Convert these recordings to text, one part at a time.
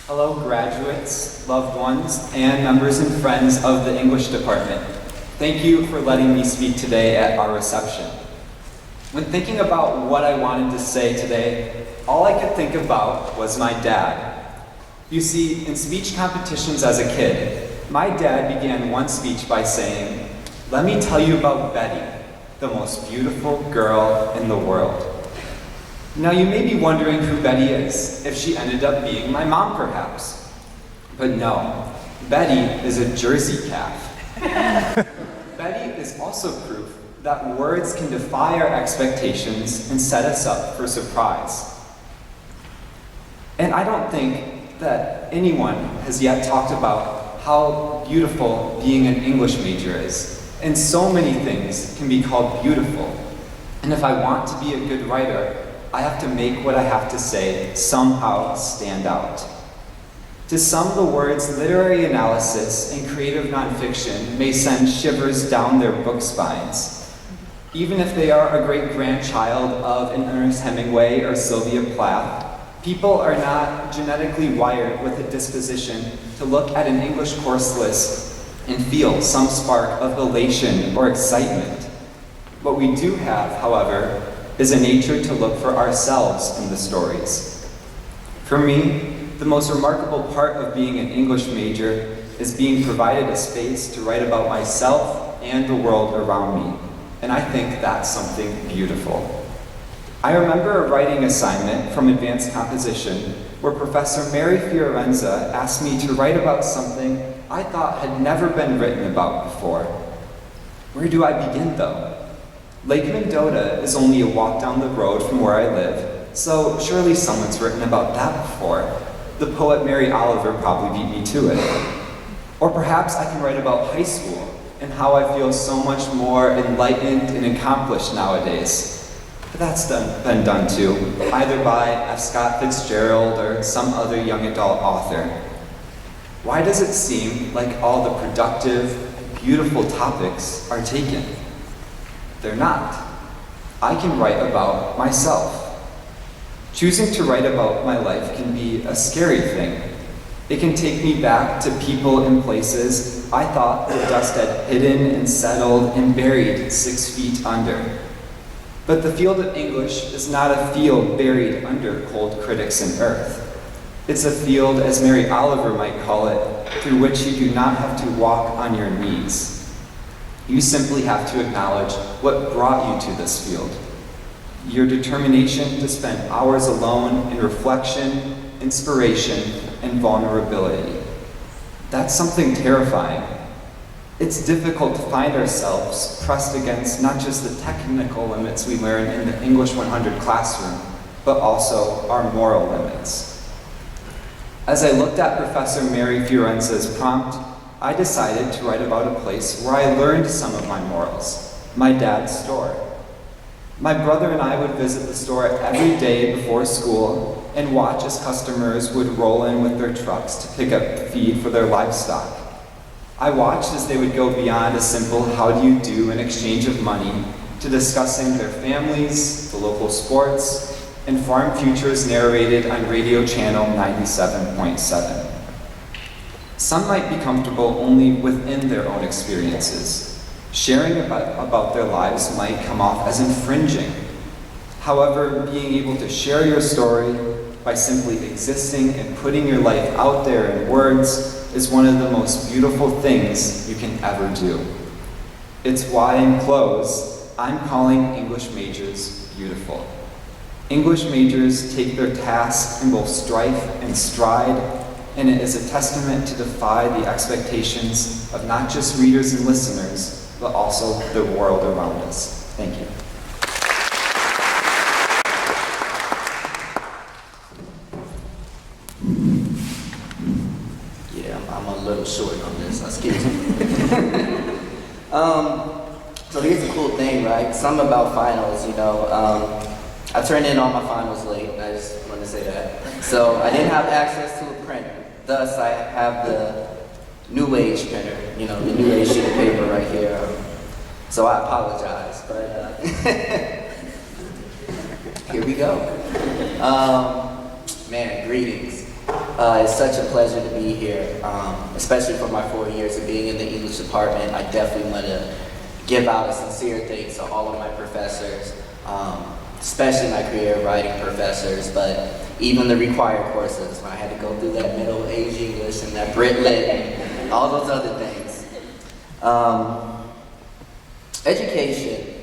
Hello graduates, loved ones, and members and friends of the English department. Thank you for letting me speak today at our reception. When thinking about what I wanted to say today, all I could think about was my dad. You see, in speech competitions as a kid, my dad began one speech by saying, "Let me tell you about Betty, the most beautiful girl in the world." Now you may be wondering who Betty is, if she ended up being my mom perhaps. But no, Betty is a Jersey calf. Betty is also proof that words can defy our expectations and set us up for surprise. And I don't think that anyone has yet talked about how beautiful being an English major is. And so many things can be called beautiful. And if I want to be a good writer, I have to make what I have to say somehow stand out. To some, the words literary analysis and creative nonfiction may send shivers down their book spines. Even if they are a great-grandchild of an Ernest Hemingway or Sylvia Plath, people are not genetically wired with a disposition to look at an English course list and feel some spark of elation or excitement. What we do have, however, is a nature to look for ourselves in the stories. For me, the most remarkable part of being an English major is being provided a space to write about myself and the world around me, and I think that's something beautiful. I remember a writing assignment from advanced composition where Professor Mary Fiorenza asked me to write about something I thought had never been written about before. Where do I begin though? Lake Mendota is only a walk down the road from where I live, so surely someone's written about that before. The poet Mary Oliver probably beat me to it. Or perhaps I can write about high school and how I feel so much more enlightened and accomplished nowadays. But that's been done too, either by F. Scott Fitzgerald or some other young adult author. Why does it seem like all the productive, beautiful topics are taken? They're not. I can write about myself. Choosing to write about my life can be a scary thing. It can take me back to people and places I thought the dust had hidden and settled and buried 6 feet under. But the field of English is not a field buried under cold critics and earth. It's a field, as Mary Oliver might call it, through which you do not have to walk on your knees. You simply have to acknowledge what brought you to this field. Your determination to spend hours alone in reflection, inspiration, and vulnerability. That's something terrifying. It's difficult to find ourselves pressed against not just the technical limits we learn in the English 100 classroom, but also our moral limits. As I looked at Professor Mary Fiorenza's prompt, I decided to write about a place where I learned some of my morals, my dad's store. My brother and I would visit the store every day before school and watch as customers would roll in with their trucks to pick up feed for their livestock. I watched as they would go beyond a simple how do you do in exchange of money to discussing their families, the local sports, and farm futures narrated on radio channel 97.7. Some might be comfortable only within their own experiences. Sharing about their lives might come off as infringing. However, being able to share your story by simply existing and putting your life out there in words is one of the most beautiful things you can ever do. It's why, in close, I'm calling English majors beautiful. English majors take their task in both strife and stride, and it is a testament to defy the expectations of not just readers and listeners, but also the world around us. Thank you. Yeah, I'm a little short on this, excuse me. So here's the cool thing, right? Something about finals, I turned in all my finals late, I just wanted to say that. So I didn't have access to a printer. Thus, I have the New Age printer, the New Age sheet of paper right here. So I apologize, but here we go. Man, greetings. It's such a pleasure to be here, especially for my 4 years of being in the English department. I definitely want to give out a sincere thanks to all of my professors, especially my creative writing professors, but even the required courses when I had to go through that Middle Age English and that Brit Lit and all those other things. Education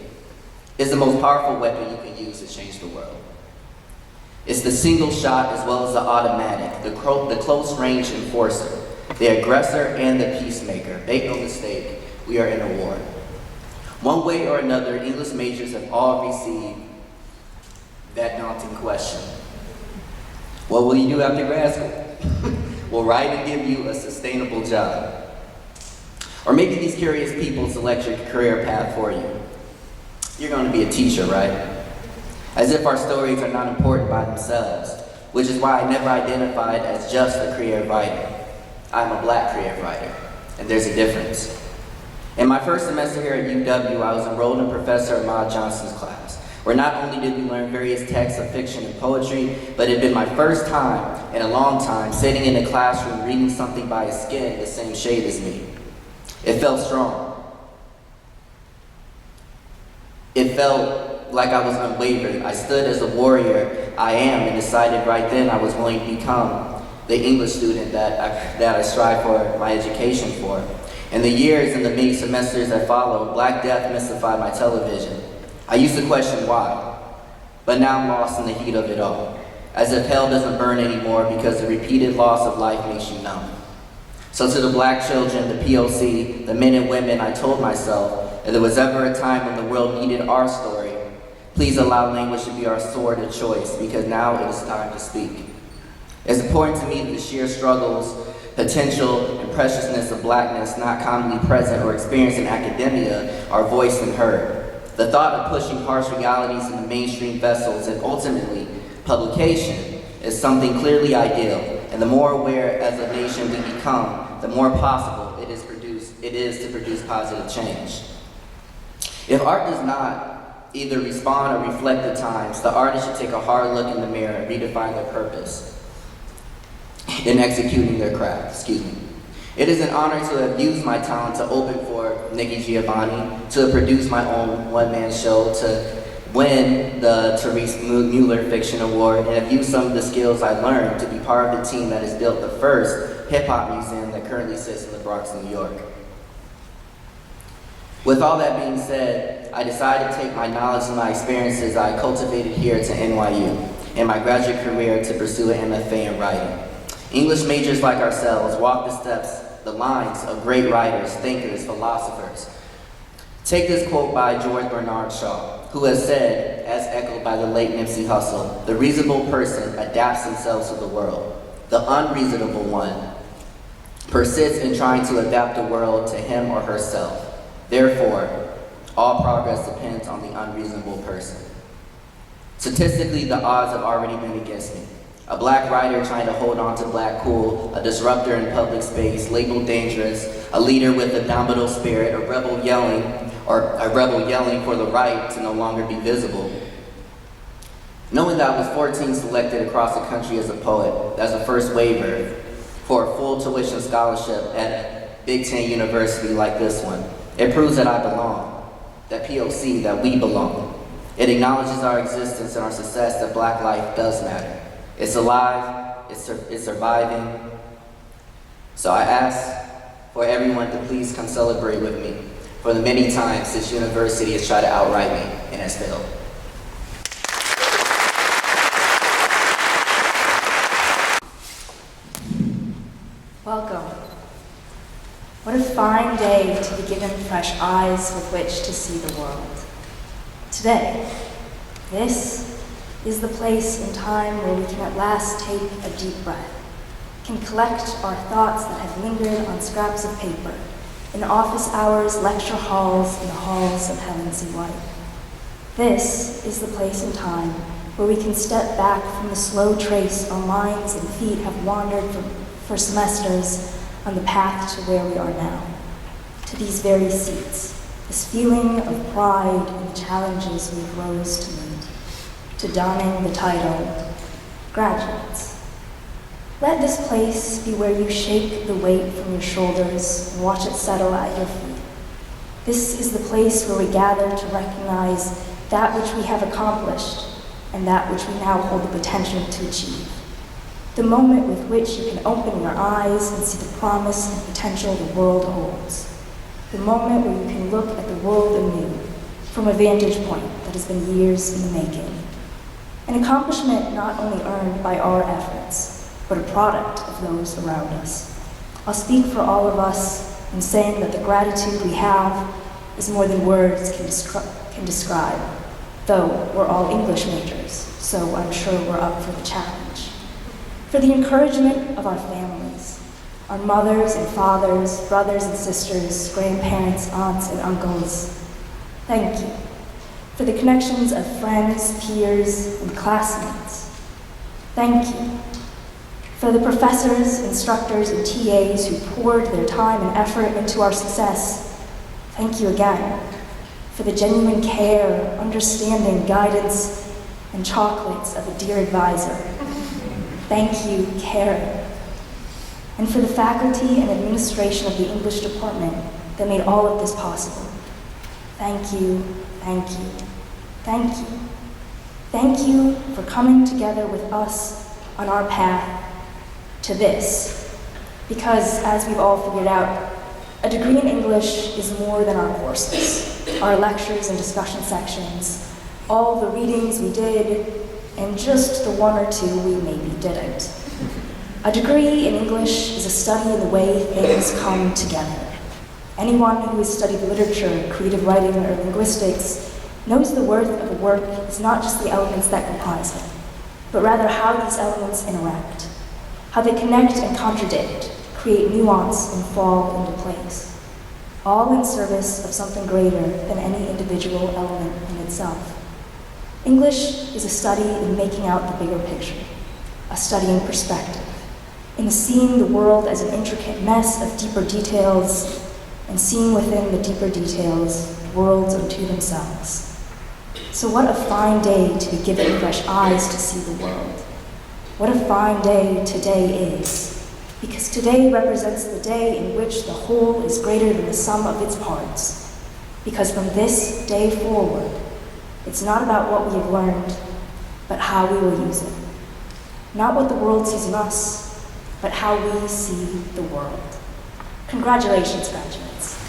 is the most powerful weapon you can use to change the world. It's the single shot as well as the automatic, the close range enforcer, the aggressor and the peacemaker. Make no mistake, we are in a war. One way or another, English majors have all received that daunting question. What will you do after grad school? Will writing give you a sustainable job? Or maybe these curious people select your career path for you. You're going to be a teacher, right? As if our stories are not important by themselves, which is why I never identified as just a creative writer. I'm a Black creative writer, and there's a difference. In my first semester here at UW, I was enrolled in Professor Ahmad Johnson's class, where not only did we learn various texts of fiction and poetry, but it had been my first time in a long time sitting in a classroom reading something by a skin the same shade as me. It felt strong. It felt like I was unwavering. I stood as the warrior I am and decided right then I was going to become the English student that I strive for my education for. In the years and the many semesters that followed, Black Death mystified my television. I used to question why, but now I'm lost in the heat of it all, as if hell doesn't burn anymore because the repeated loss of life makes you numb. So to the Black children, the POC, the men and women, I told myself, if there was ever a time when the world needed our story, please allow language to be our sword of choice, because now it is time to speak. It's important to me that the sheer struggles, potential, and preciousness of Blackness not commonly present or experienced in academia are voiced and heard. The thought of pushing harsh realities into mainstream vessels and ultimately publication is something clearly ideal, and the more aware as a nation we become, the more possible it is to produce positive change. If art does not either respond or reflect the times, the artist should take a hard look in the mirror and redefine their purpose in executing their craft. It is an honor to have used my talent to open for Nikki Giovanni, to produce my own one-man show, to win the Therese Mueller Fiction Award, and have used some of the skills I learned to be part of the team that has built the first hip-hop museum that currently sits in the Bronx, New York. With all that being said, I decided to take my knowledge and my experiences I cultivated here to NYU and my graduate career to pursue an MFA in writing. English majors like ourselves walk the steps, the lines of great writers, thinkers, philosophers. Take this quote by George Bernard Shaw, who has said, as echoed by the late Nipsey Hussle, the reasonable person adapts themselves to the world. The unreasonable one persists in trying to adapt the world to him or herself. Therefore, all progress depends on the unreasonable person. Statistically, the odds have already been against me. A Black writer trying to hold on to Black cool, a disruptor in public space, labeled dangerous, a leader with a dominant spirit, a rebel yelling for the right to no longer be visible. Knowing that I was 14 selected across the country as a poet, as a first waiver for a full tuition scholarship at a Big Ten university like this one, it proves that I belong, that POC, that we belong. It acknowledges our existence and our success, that Black life does matter. It's alive, it's surviving. So I ask for everyone to please come celebrate with me for the many times this university has tried to outright me and has failed. Welcome. What a fine day to be given fresh eyes with which to see the world. Today, this is the place and time where we can at last take a deep breath, can collect our thoughts that have lingered on scraps of paper, in office hours, lecture halls, and the halls of Helen C. White. This is the place and time where we can step back from the slow trace our minds and feet have wandered for semesters on the path to where we are now, to these very seats, this feeling of pride in the challenges we've rose to meet, to donning the title graduates. Let this place be where you shake the weight from your shoulders and watch it settle at your feet. This is the place where we gather to recognize that which we have accomplished and that which we now hold the potential to achieve. The moment with which you can open your eyes and see the promise and potential the world holds. The moment where you can look at the world anew from a vantage point that has been years in the making. An accomplishment not only earned by our efforts, but a product of those around us. I'll speak for all of us in saying that the gratitude we have is more than words can describe, though we're all English majors, so I'm sure we're up for the challenge. For the encouragement of our families, our mothers and fathers, brothers and sisters, grandparents, aunts and uncles, thank you. For the connections of friends, peers, and classmates, thank you. For the professors, instructors, and TAs who poured their time and effort into our success, thank you again. For the genuine care, understanding, guidance, and chocolates of a dear advisor, thank you, Karen. And for the faculty and administration of the English department that made all of this possible, thank you, thank you, thank you. Thank you for coming together with us on our path to this, because as we've all figured out, a degree in English is more than our courses, our lectures and discussion sections, all the readings we did, and just the one or two we maybe didn't. A degree in English is a study in the way things come together. Anyone who has studied literature, creative writing, or linguistics knows the worth of a work is not just the elements that comprise it, but rather how these elements interact, how they connect and contradict, create nuance and fall into place, all in service of something greater than any individual element in itself. English is a study in making out the bigger picture, a study in perspective, in seeing the world as an intricate mess of deeper details, and seeing within the deeper details worlds unto themselves. So what a fine day to be given fresh eyes to see the world. What a fine day today is, because today represents the day in which the whole is greater than the sum of its parts. Because from this day forward, it's not about what we have learned, but how we will use it. Not what the world sees in us, but how we see the world. Congratulations, graduates.